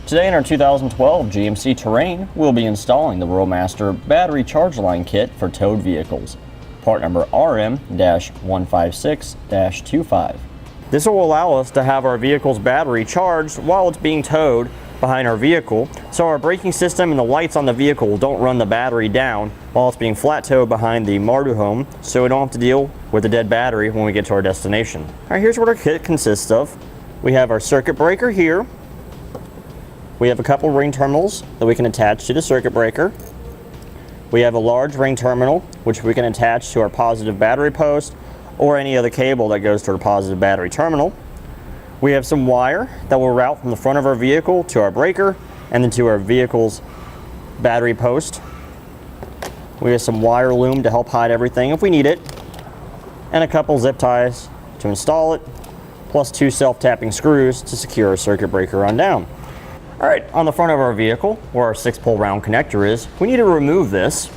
Today in our 2012 GMC Terrain, we'll be installing the Roadmaster battery charge line kit for towed vehicles, part number RM-156-25. This will allow us to have our vehicle's battery charged while it's being towed behind our vehicle, so our braking system and the lights on the vehicle don't run the battery down while it's being flat towed behind the motorhome, so we don't have to deal with a dead battery when we get to our destination. Alright, here's what our kit consists of. We have our circuit breaker here. We have a couple ring terminals that we can attach to the circuit breaker. We have a large ring terminal which we can attach to our positive battery post or any other cable that goes to our positive battery terminal. We have some wire that will route from the front of our vehicle to our breaker and then to our vehicle's battery post. We have some wire loom to help hide everything if we need it, and a couple zip ties to install it, plus 2 self-tapping screws to secure our circuit breaker on down. Alright, on the front of our vehicle, where our 6-pole round connector is, we need to remove this.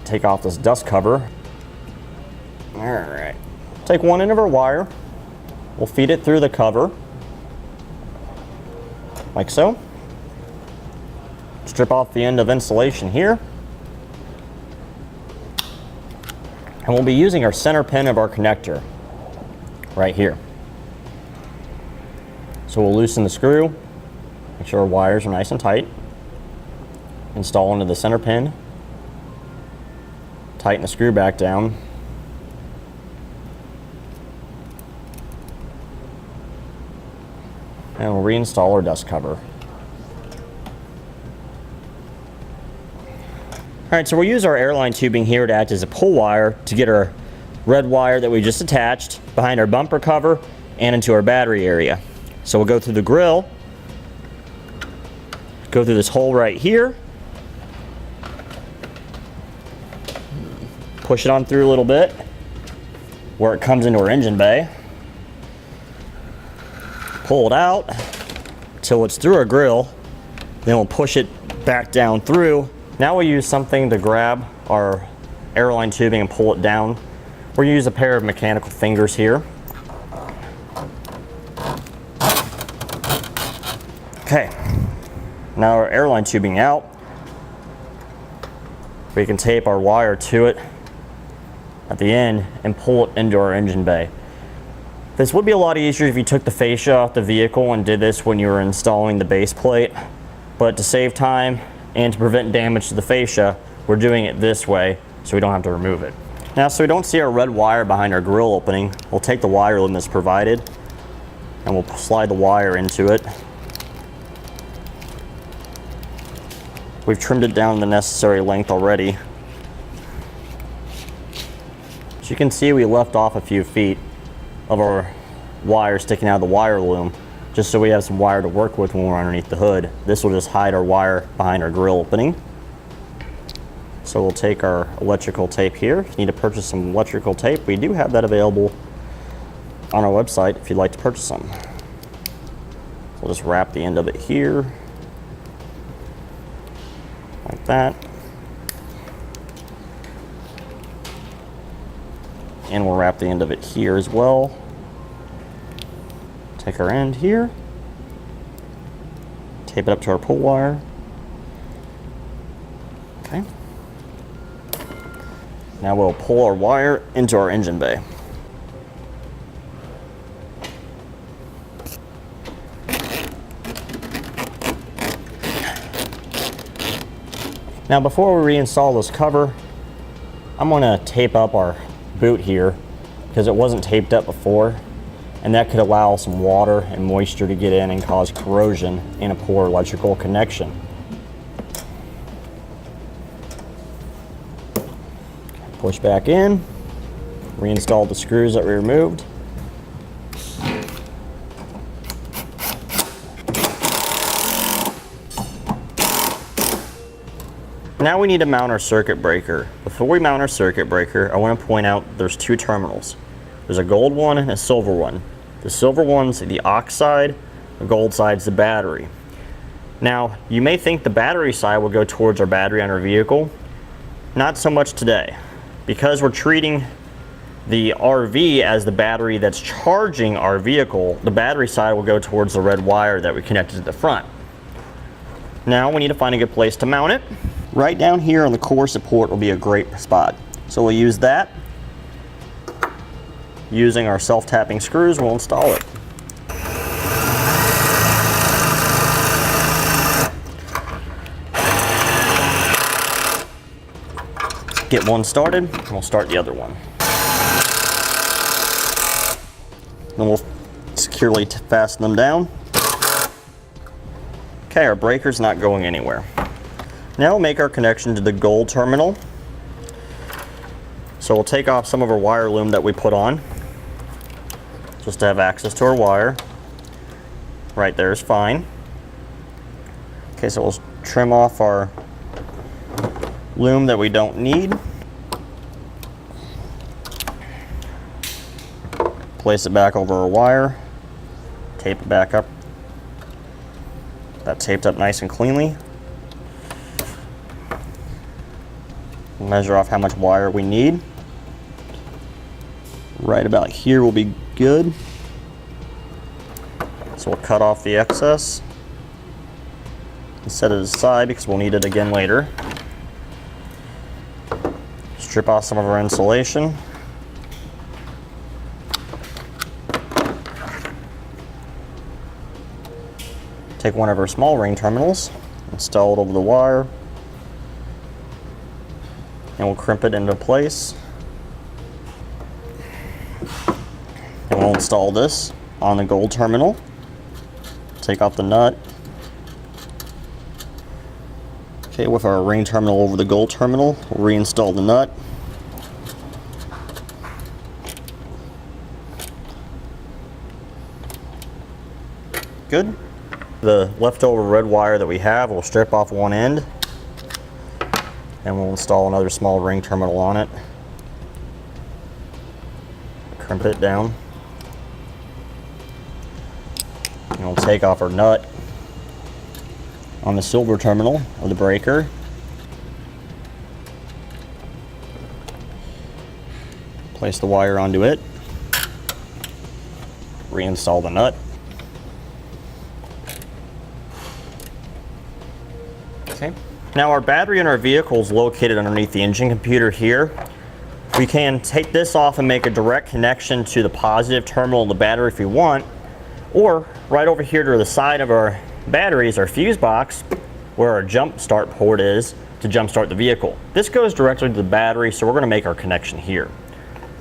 Take off this dust cover. Alright, take one end of our wire, we'll feed it through the cover, like so. Strip off the end of insulation here, and we'll be using our center pin of our connector right here. So we'll loosen the screw, make sure our wires are nice and tight, install into the center pin, tighten the screw back down, and we'll reinstall our dust cover. Alright, so we'll use our airline tubing here to act as a pull wire to get our red wire that we just attached behind our bumper cover and into our battery area. So we'll go through the grill, go through this hole right here, push it on through a little bit where it comes into our engine bay, pull it out till it's through our grill, then we'll push it back down through. Now we'll use something to grab our airline tubing and pull it down. We'll use a pair of mechanical fingers here. Okay, now our airline tubing out, we can tape our wire to it at the end and pull it into our engine bay. This would be a lot easier if you took the fascia off the vehicle and did this when you were installing the base plate, but to save time and to prevent damage to the fascia, we're doing it this way so we don't have to remove it. Now, so we don't see our red wire behind our grill opening, we'll take the wire loom that's provided and we'll slide the wire into it. We've trimmed it down the necessary length already. As you can see, we left off a few feet of our wire sticking out of the wire loom, just so we have some wire to work with when we're underneath the hood. This will just hide our wire behind our grill opening. So we'll take our electrical tape here. If you need to purchase some electrical tape, we do have that available on our website if you'd like to purchase some. So we'll just wrap the end of it here, like that. And we'll wrap the end of it here as well. Take our end here, tape it up to our pull wire. Okay. Now we'll pull our wire into our engine bay. Now before we reinstall this cover, I'm going to tape up our boot here because it wasn't taped up before, and that could allow some water and moisture to get in and cause corrosion in a poor electrical connection. Push back in, reinstall the screws that we removed. Now we need to mount our circuit breaker. Before we mount our circuit breaker, I want to point out there's 2 terminals. There's a gold one and a silver one. The silver one's the aux side, the gold side's the battery. Now, you may think the battery side will go towards our battery on our vehicle. Not so much today. Because we're treating the RV as the battery that's charging our vehicle, the battery side will go towards the red wire that we connected to the front. Now we need to find a good place to mount it. Right down here on the core support will be a great spot. So we'll use that. Using our self-tapping screws, we'll install it. Get one started, and we'll start the other one. Then we'll securely fasten them down. Okay, our breaker's not going anywhere. Now we'll make our connection to the gold terminal. So we'll take off some of our wire loom that we put on, just to have access to our wire. Right there is fine. Okay, so we'll trim off our loom that we don't need. Place it back over our wire. Tape it back up. That's taped up nice and cleanly. Measure off how much wire we need. Right about here will be good. So we'll cut off the excess and set it aside because we'll need it again later. Strip off some of our insulation. Take one of our small ring terminals, install it over the wire, and we'll crimp it into place. And we'll install this on the gold terminal. Take off the nut. Okay, with our ring terminal over the gold terminal, we'll reinstall the nut. Good. The leftover red wire that we have, we'll strip off one end and we'll install another small ring terminal on it. Crimp it down. And we'll take off our nut on the silver terminal of the breaker. Place the wire onto it. Reinstall the nut. Okay. Now our battery in our vehicle is located underneath the engine computer here. We can take this off and make a direct connection to the positive terminal of the battery if we want, or right over here to the side of our battery is our fuse box where our jump start port is to jump start the vehicle. This goes directly to the battery, so we're going to make our connection here.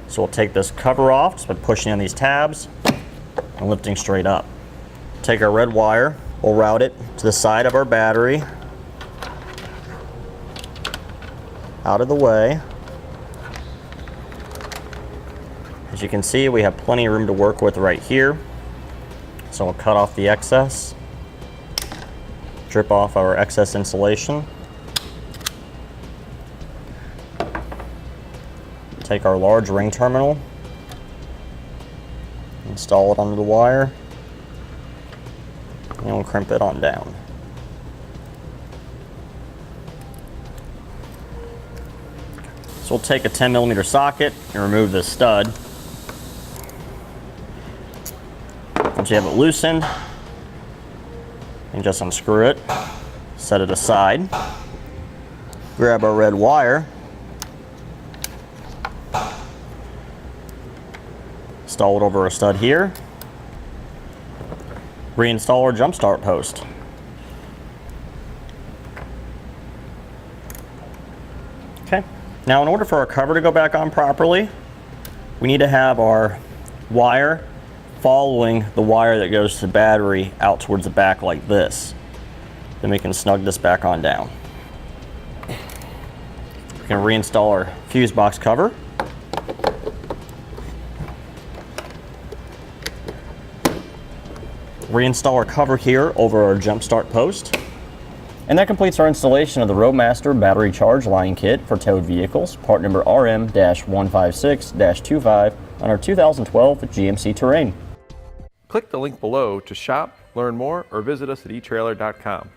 So we'll take this cover off just by pushing on these tabs and lifting straight up. Take our red wire, we'll route it to the side of our battery, out of the way. As you can see, we have plenty of room to work with right here. So we'll cut off the excess, strip off our excess insulation, take our large ring terminal, install it onto the wire, and we'll crimp it on down. So we'll take a 10mm socket and remove this stud. Once you have it loosened, and just unscrew it, set it aside, grab our red wire, install it over a stud here, reinstall our jump start post. Okay, now in order for our cover to go back on properly, we need to have our wire following the wire that goes to the battery out towards the back like this. Then we can snug this back on down. We can reinstall our fuse box cover. Reinstall our cover here over our jump start post. And that completes our installation of the Roadmaster battery charge line kit for towed vehicles, part number RM-156-25 on our 2012 GMC Terrain. Click the link below to shop, learn more, or visit us at eTrailer.com.